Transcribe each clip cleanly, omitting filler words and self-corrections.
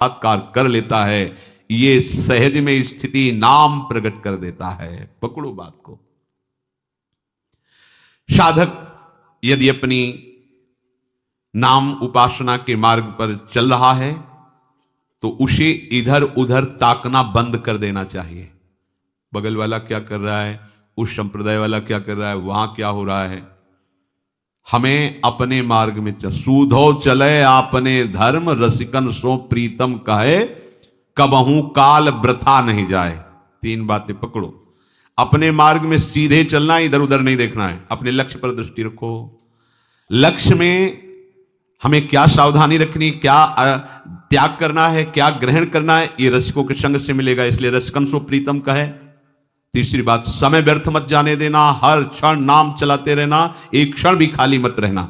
साक्षात्कार कर लेता है, ये सहज में स्थिति नाम प्रकट कर देता है। पकड़ो बात को। साधक यदि अपनी नाम उपासना के मार्ग पर चल रहा है तो उसे इधर उधर ताकना बंद कर देना चाहिए। बगल वाला क्या कर रहा है, उस संप्रदाय वाला क्या कर रहा है, वहां क्या हो रहा है। हमें अपने मार्ग में सूधो चले आपने धर्म, रसिकन सो प्रीतम कहे, कबहू काल वृथा नहीं जाए। तीन बातें पकड़ो। अपने मार्ग में सीधे चलना है, इधर उधर नहीं देखना है। अपने लक्ष्य पर दृष्टि रखो। लक्ष्य में हमें क्या सावधानी रखनी, क्या त्याग करना है, क्या ग्रहण करना है, ये रसिकों के संग से मिलेगा। इसलिए रसिकन सो प्रीतम कहे। तीसरी बात, समय व्यर्थ मत जाने देना, हर क्षण नाम चलाते रहना, एक क्षण भी खाली मत रहना।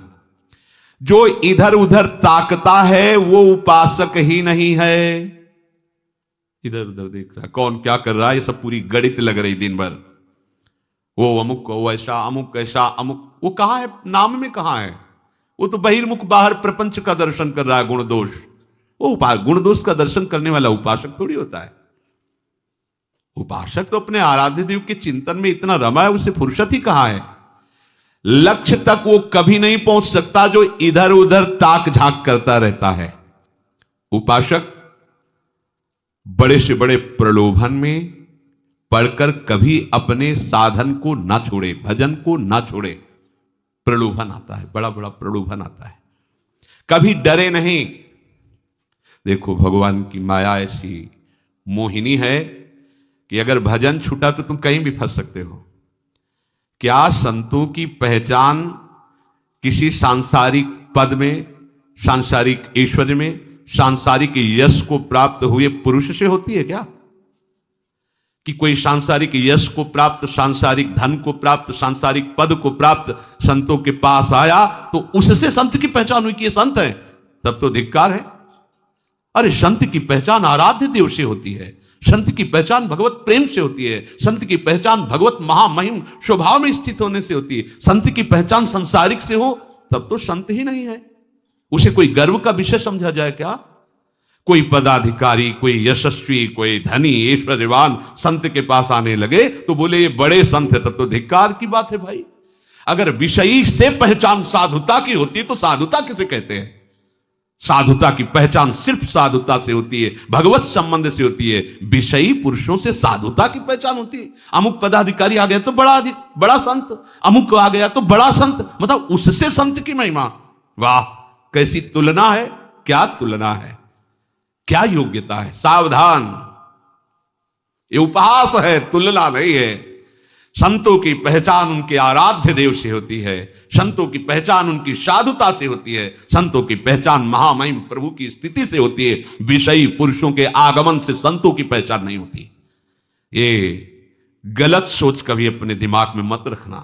जो इधर उधर ताकता है वो उपासक ही नहीं है। इधर उधर देख रहा है, कौन क्या कर रहा है, ये सब पूरी गणित लग रही दिन भर। वो अमुक, वो ऐसा, अमुक ऐसा, अमुक। वो कहां है, नाम में कहां है। वो तो बहिर्मुख बाहर प्रपंच का दर्शन कर रहा है, गुण दोष। वो गुण दोष का दर्शन करने वाला उपासक थोड़ी होता है। उपासक तो अपने आराध्य देव के चिंतन में इतना रमा है, उसे फुर्सत ही कहां है। लक्ष्य तक वो कभी नहीं पहुंच सकता जो इधर उधर ताक झांक करता रहता है। उपासक बड़े से बड़े प्रलोभन में पढ़कर कभी अपने साधन को ना छोड़े, भजन को ना छोड़े। प्रलोभन आता है, बड़ा बड़ा प्रलोभन आता है, कभी डरे नहीं। देखो भगवान की माया ऐसी मोहिनी है कि अगर भजन छूटा तो तुम कहीं भी फंस सकते हो। क्या संतों की पहचान किसी सांसारिक पद में, सांसारिक ऐश्वर्य में, सांसारिक यश को प्राप्त हुए पुरुष से होती है क्या? कि कोई सांसारिक यश को प्राप्त, सांसारिक धन को प्राप्त, सांसारिक पद को प्राप्त संतों के पास आया तो उससे संत की पहचान हुई कि ये संत है? तब तो धिक्कार है। अरे संत की पहचान आराध्य देव से होती है, संत की पहचान भगवत प्रेम से होती है, संत की पहचान भगवत महामहिम स्वभाव में स्थित होने से होती है। संत की पहचान संसारिक से हो तब तो संत ही नहीं है। उसे कोई गर्व का विषय समझा जाए क्या? कोई पदाधिकारी, कोई यशस्वी, कोई धनी, ऐश्वर्यवान संत के पास आने लगे तो बोले ये बड़े संत है, तब तो धिक्कार की बात है भाई। अगर विषयी से पहचान साधुता की होती है तो साधुता किसे कहते हैं? साधुता की पहचान सिर्फ साधुता से होती है, भगवत संबंध से होती है। विषयी पुरुषों से साधुता की पहचान होती है। अमुक पदाधिकारी आ गया तो बड़ा संत, अमुक आ गया तो बड़ा संत, मतलब उससे संत की महिमा। वाह, कैसी तुलना है, क्या तुलना है, क्या योग्यता है। सावधान, ये उपहास है, तुलना नहीं है। संतों की पहचान उनके आराध्य देव से होती है, संतों की पहचान उनकी साधुता से होती है, संतों की पहचान महामहिम प्रभु की स्थिति से होती है। विषयी पुरुषों के आगमन से संतों की पहचान नहीं होती। ये गलत सोच कभी अपने दिमाग में मत रखना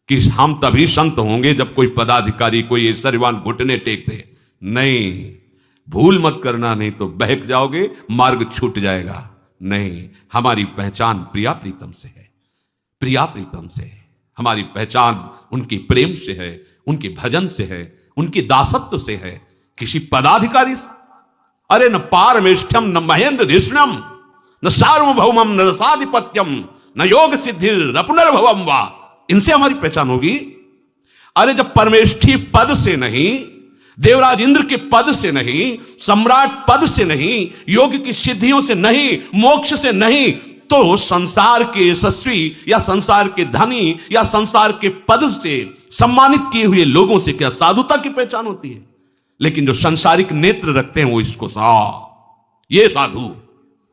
कि हम तभी संत होंगे जब कोई पदाधिकारी, कोई ऐश्वर्यवान घुटने टेक दे। नहीं, भूल मत करना, नहीं तो बहक जाओगे, मार्ग छूट जाएगा। नहीं, हमारी पहचान प्रिया प्रीतम से है, प्रिया प्रीतम से है। हमारी पहचान उनकी प्रेम से है, उनके भजन से है, उनकी दासत्व से है, किसी पदाधिकारी से। अरे न पारमेष्ठ्यम, न महेंद्र धिष्णम, न सार्वभौमम, न रसाधिपत्यम, न योग सिद्धिर पुनर्भवम वा, इनसे हमारी पहचान होगी। अरे जब परमेष्ठी पद से नहीं, देवराज इंद्र के पद से नहीं, सम्राट पद से नहीं, योग की सिद्धियों से नहीं, मोक्ष से नहीं, तो संसार के यशस्वी या संसार के धनी या संसार के पद से सम्मानित किए हुए लोगों से क्या साधुता की पहचान होती है? लेकिन जो संसारिक नेत्र रखते हैं वो इसको ये साधु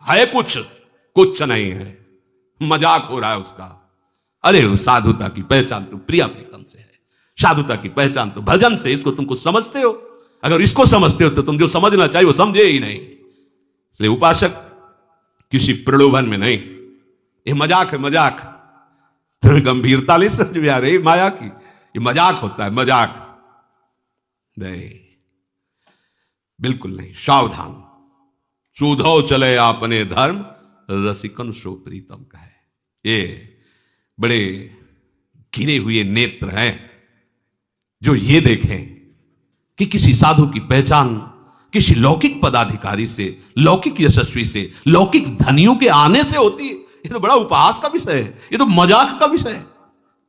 है, कुछ नहीं है, मजाक हो रहा है उसका। अरे वो साधुता की पहचान तो प्रिया प्रीतम से है, साधुता की पहचान तो भजन से। इसको तुमको समझते हो? अगर इसको समझते हो तो तुम जो समझना चाहिए वो समझे ही नहीं। इसलिए उपासक किसी प्रलोभन में नहीं। ये मजाक है, मजाक। तो गंभीरता नहीं समझ में आ रही माया की, ये मजाक होता है, मजाक नहीं, बिल्कुल नहीं। सावधान, सूधो चले आपने धर्म, रसिकन सो प्रीतम कहे। ये बड़े गिरे हुए नेत्र हैं जो ये देखें कि किसी साधु की पहचान, किसी लौकिक पदाधिकारी से, लौकिक यशस्वी से, लौकिक धनियों के आने से होती है। ये तो बड़ा उपहास का विषय है, ये तो मजाक का विषय है।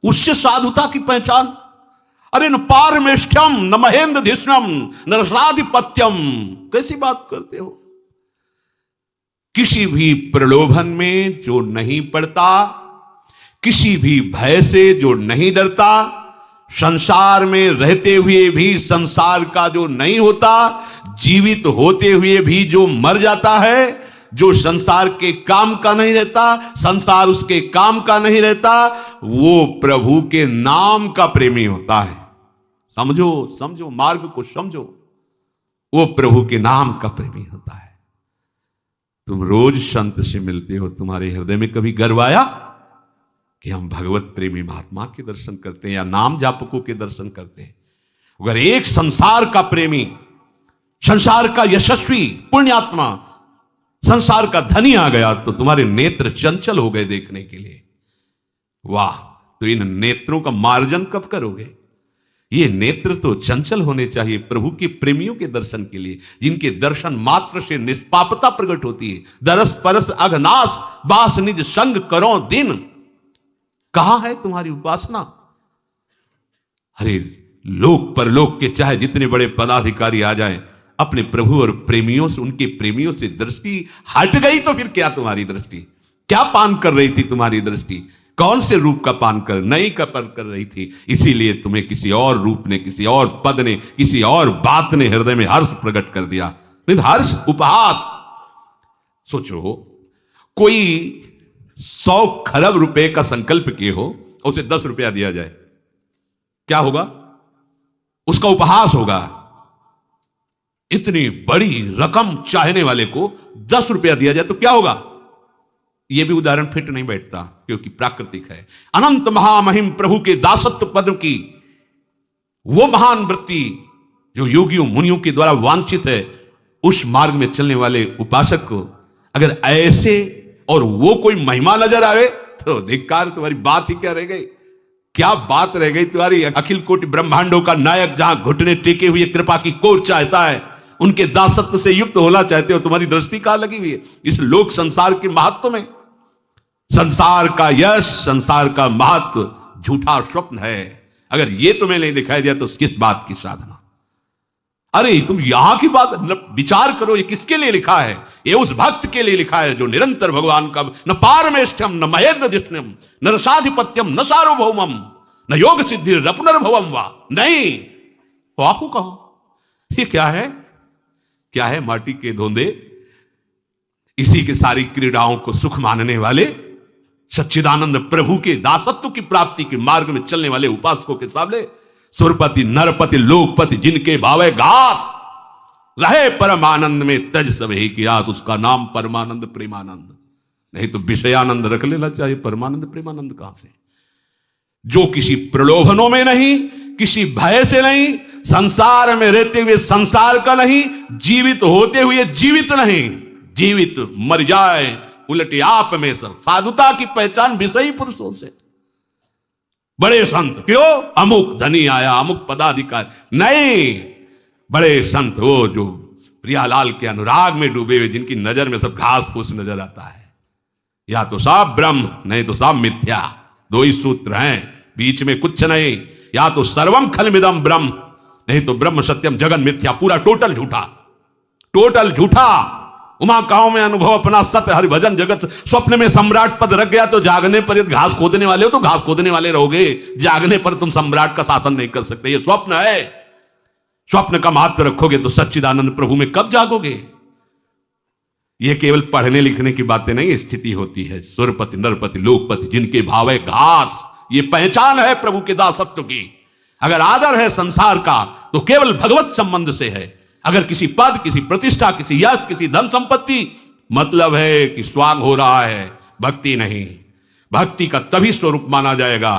उससे साधुता की पहचान, अरे न पारमेष्ठ्यम न महेंद्र धिष्णम न रसाधिपत्यम, कैसी बात करते हो। किसी भी प्रलोभन में जो नहीं पड़ता, किसी भी भय से जो नहीं डरता, संसार में रहते हुए भी संसार का जो नहीं होता, जीवित होते हुए भी जो मर जाता है, जो संसार के काम का नहीं रहता, संसार उसके काम का नहीं रहता, वो प्रभु के नाम का प्रेमी होता है। समझो समझो, मार्ग को समझो, वो प्रभु के नाम का प्रेमी होता है। तुम रोज संत से मिलते हो, तुम्हारे हृदय में कभी गर्व आया कि हम भगवत प्रेमी महात्मा के दर्शन करते हैं या नाम जापकों के दर्शन करते हैं? अगर एक संसार का प्रेमी, संसार का यशस्वी पुण्यात्मा, संसार का धनी आ गया तो तुम्हारे नेत्र चंचल हो गए देखने के लिए। वाह, तो इन नेत्रों का मार्जन कब करोगे? ये नेत्र तो चंचल होने चाहिए प्रभु के प्रेमियों के दर्शन के लिए, जिनके दर्शन मात्र से निष्पापता प्रकट होती है। दरस परस अघनाश बास निज संग करो दिन। कहां है तुम्हारी उपासना? अरे लोक परलोक के चाहे जितने बड़े पदाधिकारी आ जाएं, अपने प्रभु और प्रेमियों से, उनके प्रेमियों से दृष्टि हट गई तो फिर क्या तुम्हारी दृष्टि? क्या पान कर रही थी तुम्हारी दृष्टि? कौन से रूप का पान कर, नई का पान कर रही थी? इसीलिए तुम्हें किसी और रूप ने, किसी और पद ने, किसी और बात ने हृदय में हर्ष प्रकट कर दिया। हर्ष, उपहास। सोचो, कोई 100 खरब रुपए का संकल्प किए हो, उसे 10 रुपया दिया जाए, क्या होगा? उसका उपहास होगा। इतनी बड़ी रकम चाहने वाले को 10 रुपया दिया जाए तो क्या होगा? यह भी उदाहरण फिट नहीं बैठता, क्योंकि प्राकृतिक है। अनंत महामहिम प्रभु के दासत्व पद की वो महान वृत्ति जो योगियों मुनियों के द्वारा वांछित है, उस मार्ग में चलने वाले उपासक को अगर ऐसे और वो कोई महिमा नजर आवे तो धिक्कार, तुम्हारी बात ही क्या रह गई? क्या बात रह गई तुम्हारी? अखिल कोटि ब्रह्मांडों का नायक जहां घुटने टेके हुए कृपा की कोर चाहता है, उनके दासत्व से युक्त होना चाहते हो, तुम्हारी दृष्टि कहां लगी हुई है? इस लोक संसार के महत्व में। संसार का यश, संसार का महत्व झूठा स्वप्न है। अगर ये तुम्हें नहीं दिखाई दिया तो किस बात की साधना? अरे तुम यहां की बात विचार करो, ये किसके लिए लिखा है? ये उस भक्त के लिए लिखा है जो निरंतर भगवान का न पारमेष्ठ्यम न महेंद्र जिष्णम न रसाधिपत्यम न सार्वभौमम न योग सिद्धि पुनर्भवम वा। नहीं, तो आपको कहो ये क्या है? क्या है? माटी के धोंदे, इसी के सारी क्रीड़ाओं को सुख मानने वाले सच्चिदानंद प्रभु के दासत्व की प्राप्ति के मार्ग में चलने वाले उपासकों के सामने सुरपति नरपति लोकपति जिनके भावे घास रहे परमानंद में तज सब ही की आस, उसका नाम परमानंद प्रेमानंद। नहीं तो विषयानंद रख लेना चाहिए, परमानंद प्रेमानंद कहां से? जो किसी प्रलोभनों में नहीं, किसी भय से नहीं, संसार में रहते हुए संसार का नहीं, जीवित होते हुए जीवित नहीं, जीवित मर जाए उलटे आप में सब। साधुता की पहचान विषयी पुरुषों से। बड़े संत क्यों? अमुक धनी आया, अमुक पदाधिकारी नहीं, बड़े संत वो जो प्रियालाल के अनुराग में डूबे हुए, जिनकी नजर में सब घास फूस नजर आता है। या तो सब ब्रह्म, नहीं तो सब मिथ्या। दो ही सूत्र हैं, बीच में कुछ नहीं। या तो सर्वम खलमिदम ब्रह्म, नहीं तो ब्रह्म सत्यम जगन मिथ्या। पूरा टोटल झूठा, टोटल झूठा। उमा काओ में अनुभव अपना सत्य हरि भजन जगत। स्वप्न में सम्राट पद रख गया तो जागने पर यदि घास खोदने वाले हो तो घास खोदने वाले रहोगे, जागने पर तुम सम्राट का शासन नहीं कर सकते। ये स्वप्न है। स्वप्न का महत्व रखोगे तो सच्चिदानंद प्रभु में कब जागोगे? ये केवल पढ़ने लिखने की बातें नहीं, स्थिति होती है। सुरपति नरपति लोकपति जिनके भावे घास, ये पहचान है प्रभु के दासत्व की। अगर आदर है संसार का तो केवल भगवत संबंध से है। अगर किसी पद, किसी प्रतिष्ठा, किसी यश, किसी धन संपत्ति, मतलब है कि स्वांग हो रहा है, भक्ति नहीं। भक्ति का तभी स्वरूप माना जाएगा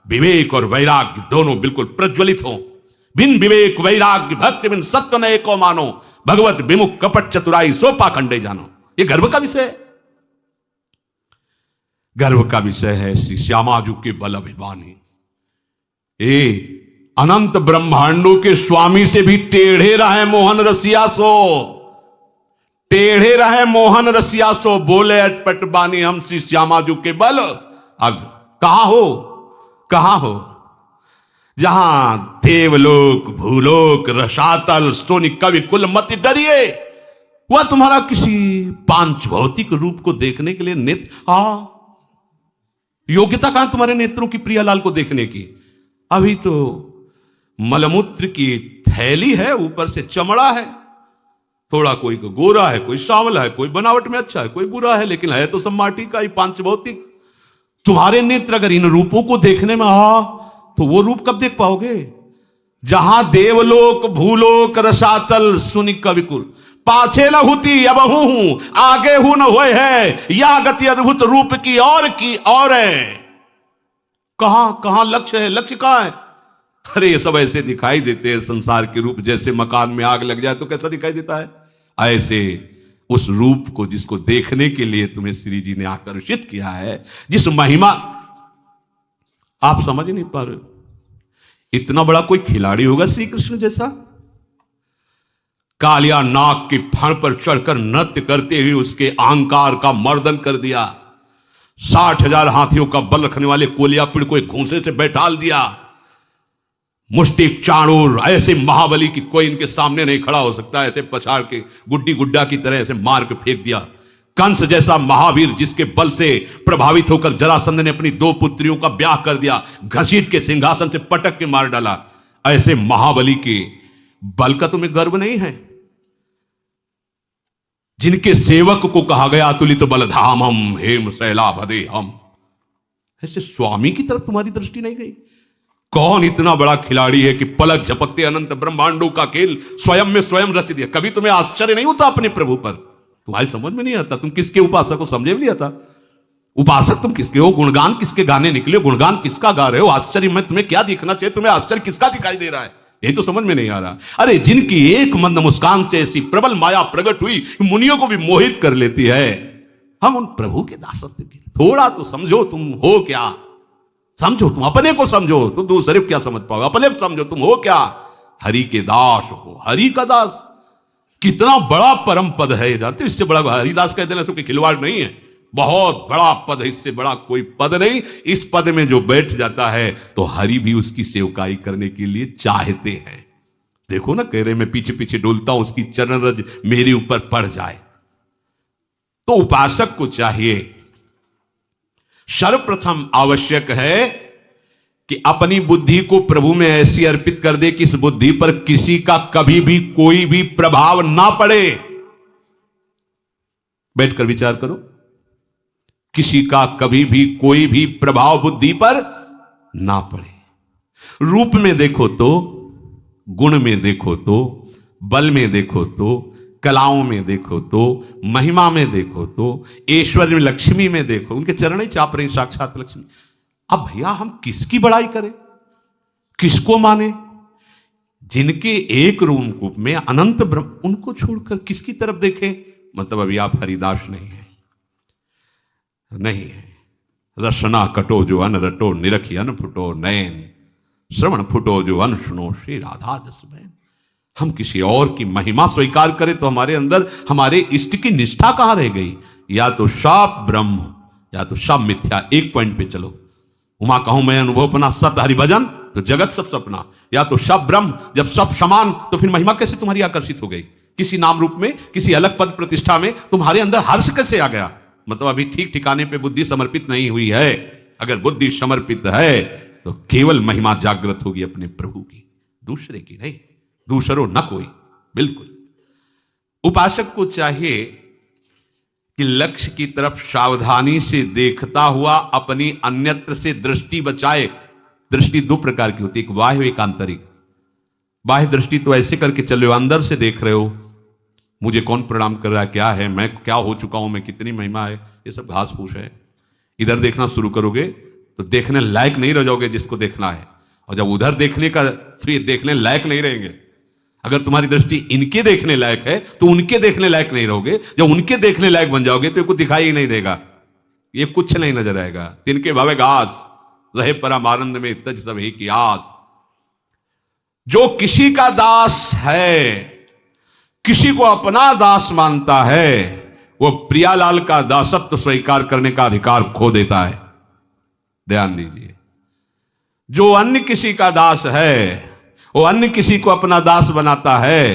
विवेक और वैराग्य दोनों बिल्कुल प्रज्वलित हो। बिन विवेक वैराग्य भक्ति बिन सत्य न एको मानो, भगवत विमुख कपट चतुराई सो पाखंडे जानो। ये गर्व का विषय है, गर्व का विषय है। श्री श्यामाजू के बल अभिमानी। अनंत ब्रह्मांडों के स्वामी से भी टेढ़े रहे मोहन रसिया सो, टेढ़े रहे मोहन रसिया सो, बोले अटपट बानी हम सी श्यामाजू के बल। अब कहां हो जहां देवलोक भूलोक रसातल सोनी कवि कुल मत डरिए, वह तुम्हारा किसी पांच भौतिक रूप को देखने के लिए नेत्र, योग्यता कहां तुम्हारे नेत्रों की प्रियालाल को देखने की? अभी तो मलमूत्र की थैली है, ऊपर से चमड़ा है, थोड़ा कोई को गोरा है, कोई सांवला है, कोई बनावट में अच्छा है, कोई बुरा है, लेकिन है तो सब माटी का ही पांच भौतिक। तुम्हारे नेत्र अगर इन रूपों को देखने में तो वो रूप कब देख पाओगे? जहां देवलोक भूलोक रसातल सुनि कविकुल, पाछे न हुती अब हूं आगे हूं न होए है, या गति अद्भुत रूप की और है। कहां लक्ष्य है? लक्ष्य कहां है? अरे ये सब ऐसे दिखाई देते हैं संसार के रूप, जैसे मकान में आग लग जाए तो कैसा दिखाई देता है, ऐसे उस रूप को जिसको देखने के लिए तुम्हें श्री जी ने आकर्षित किया है, जिस महिमा आप समझ नहीं पा रहे। इतना बड़ा कोई खिलाड़ी होगा श्री कृष्ण जैसा? कालिया नाग की फण पर चढ़कर नृत्य करते हुए उसके अहंकार का मर्दन कर दिया। 60,000 हाथियों का बल रखने वाले कोलियापिड़ को एक घूंसे से बैठाल दिया। मुष्टिक चाणूर ऐसे महाबली की कोई इनके सामने नहीं खड़ा हो सकता, ऐसे पछाड़ के गुड्डी गुड्डा की तरह ऐसे मार के फेंक दिया। कंस जैसा महावीर जिसके बल से प्रभावित होकर जरासंध ने अपनी 2 पुत्रियों का ब्याह कर दिया, घसीट के सिंहासन से पटक के मार डाला, ऐसे महाबली के बल का तुम्हें गर्व नहीं है? जिनके सेवक को कहा गया अतुलित बलधामम हेम शैलाभदे हम, ऐसे स्वामी की तरफ तुम्हारी दृष्टि नहीं गई? कौन इतना बड़ा खिलाड़ी है कि पलक झपकते अनंत ब्रह्मांडों का खेल स्वयं में स्वयं रच दिया? कभी तुम्हें आश्चर्य नहीं होता अपने प्रभु पर? तुम्हारी समझ में नहीं आता, तुम किसके उपासक हो समझे भी नहीं आता। उपासक तुम किसके हो? गुणगान किसके गाने निकले? गुणगान किसका गा रहे हो? आश्चर्य में तुम्हें क्या दिखना चाहिए? तुम्हें आश्चर्य किसका दिखाई दे रहा है? यही तो समझ में नहीं आ रहा। अरे जिनकी एक मंद मुस्कान से ऐसी प्रबल माया प्रकट हुई, मुनियों को भी मोहित कर लेती है, हम उन प्रभु के दासत्व की थोड़ा तो समझो। तुम हो क्या? समझो, तुम अपने को समझो, तुम दूसरे को क्या समझ पाओगे? अपने को समझो, तुम हो क्या? हरि के दास हो, हरि का दास। कितना बड़ा परम पद है, जानते? इससे बड़ा हरिदास कहते हैं कोई खिलवाड़ नहीं है, बहुत बड़ा पद है, इससे बड़ा कोई पद नहीं। इस पद में जो बैठ जाता है तो हरि भी उसकी सेवकाई करने के लिए चाहते हैं। देखो ना, कह रहे मैं पीछे पीछे डोलता हूं, उसकी चरण रज मेरे ऊपर पड़ जाए। तो उपासक को चाहिए, सर्वप्रथम आवश्यक है कि अपनी बुद्धि को प्रभु में ऐसी अर्पित कर दे कि इस बुद्धि पर किसी का कभी भी कोई भी प्रभाव ना पड़े। बैठकर विचार करो, किसी का कभी भी कोई भी प्रभाव बुद्धि पर ना पड़े। रूप में देखो तो, गुण में देखो तो, बल में देखो तो, कलाओं में देखो तो, महिमा में देखो तो, ऐश्वर्य में, लक्ष्मी में देखो, उनके चरण ही चाप रही साक्षात लक्ष्मी। अब भैया हम किसकी बड़ाई करें, किसको माने? जिनके एक रूप में अनंत ब्रह्म, उनको छोड़कर किसकी तरफ देखें? मतलब अभी आप हरिदास नहीं है, नहीं है। रसना कटो जो अन रटो, निरखी अन फुटो नैन, श्रवण फुटो जो अन सुनो, श्री राधा जस बैन। हम किसी और की महिमा स्वीकार करें तो हमारे अंदर हमारे इष्ट की निष्ठा कहां रह गई? या तो सब ब्रह्म या तो सब मिथ्या। एक पॉइंट पे चलो, उमा कहूं मैं अनुभव अपना सत हरिभजन तो जगत सब सपना। या तो सब ब्रह्म, जब सब समान तो फिर महिमा कैसे तुम्हारी आकर्षित हो गई? किसी नाम रूप में, किसी अलग पद प्रतिष्ठा में तुम्हारे अंदर हर्ष कैसे आ गया? मतलब अभी ठीक ठिकाने पे बुद्धि समर्पित नहीं हुई है। अगर बुद्धि समर्पित है तो केवल महिमा जागृत होगी अपने प्रभु की, दूसरे की नहीं, दूसरों न कोई। बिल्कुल उपासक को चाहिए कि लक्ष्य की तरफ सावधानी से देखता हुआ अपनी अन्यत्र से दृष्टि बचाए। दृष्टि 2 प्रकार की होती है, एक बाह्य एक आंतरिक। बाह्य दृष्टि तो ऐसे करके चल रहे हो, अंदर से देख रहे हो, मुझे कौन प्रणाम कर रहा है, क्या है, मैं क्या हो चुका हूं, मैं कितनी महिमा है, ये सब घास फूस है। इधर देखना शुरू करोगे तो देखने लायक नहीं रह जाओगे जिसको देखना है, और जब उधर देखने का फिर देखने लायक नहीं रहेंगे। अगर तुम्हारी दृष्टि इनके देखने लायक है तो उनके देखने लायक नहीं रहोगे। जब उनके देखने लायक बन जाओगे तो कुछ दिखाई ही नहीं देगा, ये कुछ नहीं नजर आएगा। तिनके भावे घास रहे परम आनंद में तज सब ही की आस। जो किसी का दास है, किसी को अपना दास मानता है, वो प्रियालाल का दासत्व स्वीकार करने का अधिकार खो देता है। ध्यान दीजिए, जो अन्य किसी का दास है, वो अन्य किसी को अपना दास बनाता है,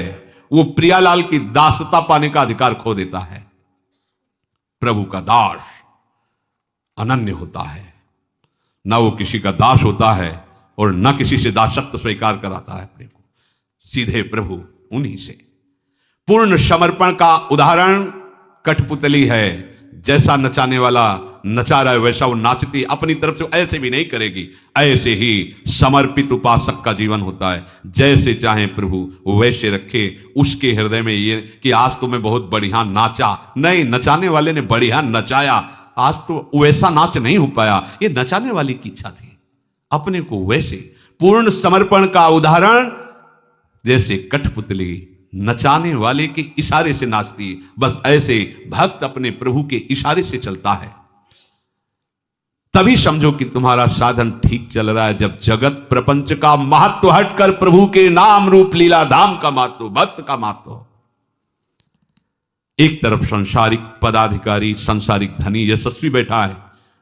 वो प्रियालाल की दासता पाने का अधिकार खो देता है। प्रभु का दास अनन्य होता है, ना वो किसी का दास होता है और ना किसी से दासत्व स्वीकार कराता है अपने को, सीधे प्रभु उन्हीं से। पूर्ण समर्पण का उदाहरण कठपुतली है। जैसा नचाने वाला नचा रहा है वैसा वो नाचती, अपनी तरफ से ऐसे भी नहीं करेगी। ऐसे ही समर्पित उपासक का जीवन होता है। जैसे चाहे प्रभु वैसे रखे उसके हृदय में ये कि आज तो मैं बहुत बढ़िया नाचा, नहीं, नचाने वाले ने बढ़िया नचाया, आज तो वैसा नाच नहीं हो पाया, ये नचाने वाली की इच्छा थी। अपने को वैसे पूर्ण समर्पण का उदाहरण, जैसे कठपुतली नचाने वाले के इशारे से नाचती, बस ऐसे भक्त अपने प्रभु के इशारे से चलता है। तभी समझो कि तुम्हारा साधन ठीक चल रहा है, जब जगत प्रपंच का महत्व हटकर प्रभु के नाम रूप लीला धाम का महत्व, भक्त का महत्व। एक तरफ संसारिक पदाधिकारी, संसारिक धनी यशस्वी बैठा है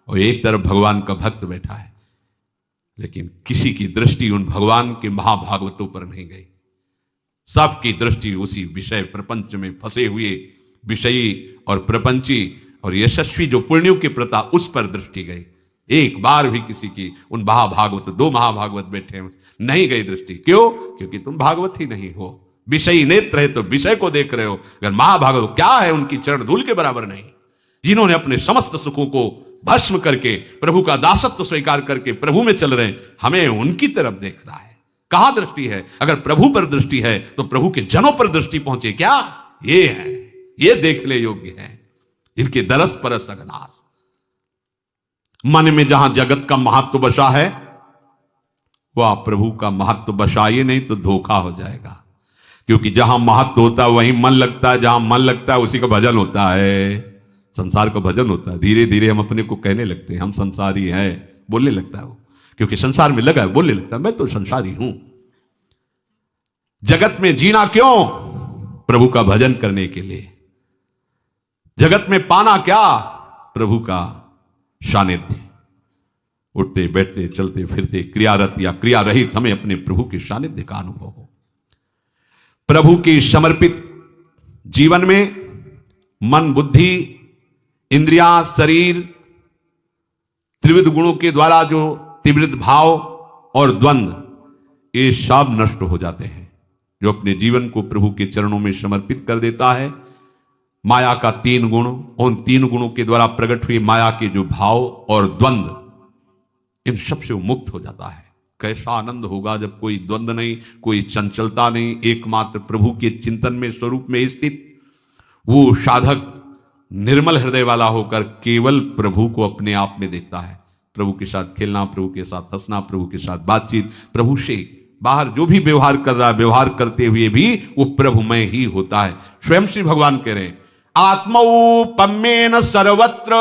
और एक तरफ भगवान का भक्त बैठा है, लेकिन किसी की दृष्टि उन भगवान के महाभागवतों पर नहीं गई। सबकी दृष्टि उसी विषय प्रपंच में फंसे हुए विषयी और प्रपंची और यशस्वी जो पुण्यों के प्रता, उस पर दृष्टि गई। एक बार भी किसी की उन महाभागवत, 2 महाभागवत बैठे नहीं गई दृष्टि। क्यों? क्योंकि तुम भागवत ही नहीं हो। विषयी नेत्र है तो विषय को देख रहे हो। अगर महाभागवत क्या है, उनकी चरण धूल के बराबर नहीं, जिन्होंने अपने समस्त सुखों को भस्म करके प्रभु का दासत्व स्वीकार करके प्रभु में चल रहे हैं। हमें उनकी तरफ देखना है। कहां दृष्टि है? अगर प्रभु पर दृष्टि है तो प्रभु के जनों पर दृष्टि पहुंचे। क्या ये है? ये देखने योग्य है, जिनके दरस परस अगनास। मन में जहां जगत का महत्व बसा है, वह प्रभु का महत्व बसाइए, नहीं तो धोखा हो जाएगा। क्योंकि जहां महत्व होता है वहीं मन लगता है, जहां मन लगता है उसी का भजन होता है। संसार का भजन होता है। धीरे धीरे हम अपने को कहने लगते हैं हम संसारी हैं, बोलने लगता है वो, क्योंकि संसार में लगा है, बोलने लगता है मैं तो संसारी हूं। जगत में जीना क्यों? प्रभु का भजन करने के लिए। जगत में पाना क्या? प्रभु का सानिध्य। उठते बैठते चलते फिरते क्रियारत या क्रिया रहित हमें अपने प्रभु के सानिध्य का अनुभव हो। प्रभु के समर्पित जीवन में मन, बुद्धि, इंद्रियां, शरीर, त्रिविध गुणों के द्वारा जो त्रिविध भाव और द्वंद्व, ये सब नष्ट हो जाते हैं। जो अपने जीवन को प्रभु के चरणों में समर्पित कर देता है, माया का 3 गुण, उन 3 गुणों के द्वारा प्रकट हुई माया के जो भाव और द्वंद्व, इन सब से वो मुक्त हो जाता है। कैसा आनंद होगा जब कोई द्वंद्व नहीं, कोई चंचलता नहीं, एकमात्र प्रभु के चिंतन में, स्वरूप में स्थित वो साधक निर्मल हृदय वाला होकर केवल प्रभु को अपने आप में देखता है। प्रभु के साथ खेलना, प्रभु के साथ हंसना, प्रभु के साथ बातचीत, प्रभु से बाहर जो भी व्यवहार कर रहा है, व्यवहार करते हुए भी वो प्रभुमय ही होता है। स्वयं श्री भगवान कह रहे हैं, आत्मौपम्येन सर्वत्र